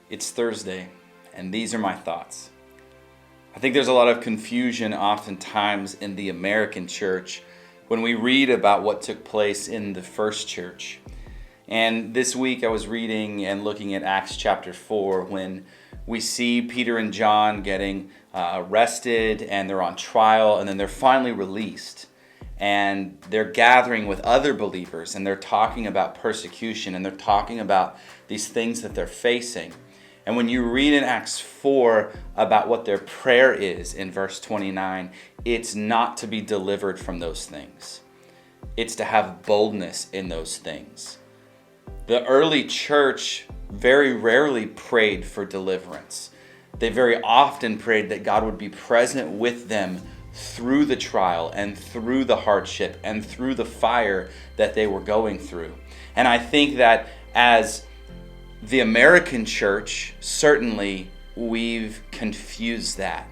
It's Thursday, and these are my thoughts. I think there's a lot of confusion oftentimes in the American church when we read about what took place in the first church. And this week I was reading and looking at Acts chapter 4 when we see Peter and John getting arrested and they're on trial, and then they're finally released. And they're gathering with other believers and they're talking about persecution and they're talking about these things that they're facing. And when you read in Acts 4 about what their prayer is in verse 29, it's not to be delivered from those things. It's to have boldness in those things. The early church very rarely prayed for deliverance. They very often prayed that God would be present with them through the trial and through the hardship and through the fire that they were going through. And I think that as the American church, certainly we've confused that.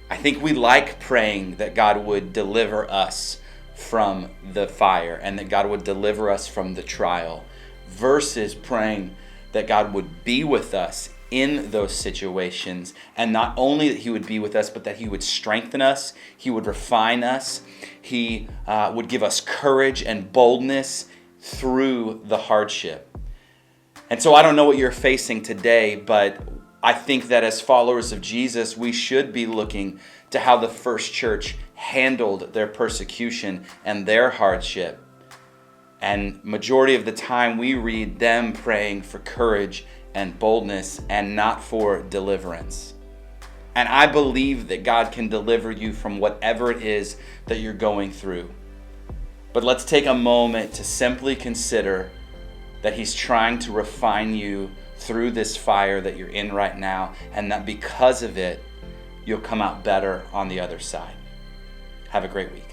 I think we like praying that God would deliver us from the fire and that God would deliver us from the trial versus praying that God would be with us in those situations, and not only that He would be with us, but that He would strengthen us, He would refine us, He would give us courage and boldness through the hardship. And so I don't know what you're facing today, but I think that as followers of Jesus, we should be looking to how the first church handled their persecution and their hardship. And majority of the time we read them praying for courage and boldness and not for deliverance. And I believe that God can deliver you from whatever it is that you're going through. But let's take a moment to simply consider that He's trying to refine you through this fire that you're in right now, and that because of it, you'll come out better on the other side. Have a great week.